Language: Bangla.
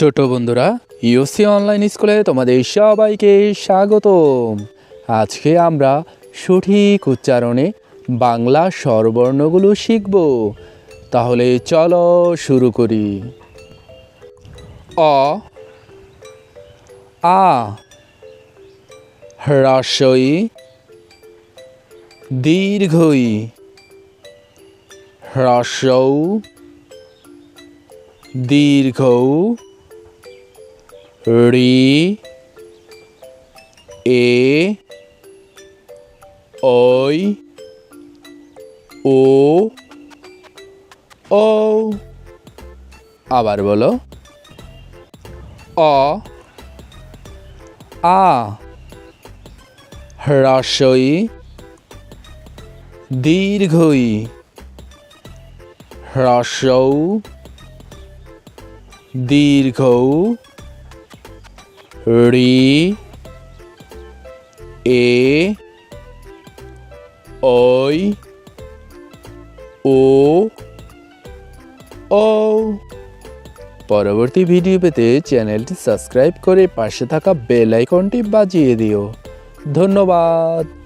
ছোট বন্ধুরা, ইউসি অনলাইন স্কুলে তোমাদের সবাইকে স্বাগতম। আজকে আমরা সঠিক উচ্চারণে বাংলা স্বরবর্ণগুলো শিখব। তাহলে চলো শুরু করি। অ, আ, হ্রস্ব ই, দীর্ঘ ই, হ্রস্ব উ, দীর্ঘ উ, রি, এ, ওই, ও, ও। আবার বলো। অ, আ, হ্রস্ব ই, দীর্ঘ ই, হ্রস্ব উ, দীর্ঘ উ, রি, এ, ওই, ও, ও। পরবর্তী ভিডিও পেতে চ্যানেলটি সাবস্ক্রাইব করে পাশে থাকা বেল আইকনটি বাজিয়ে দিও। ধন্যবাদ।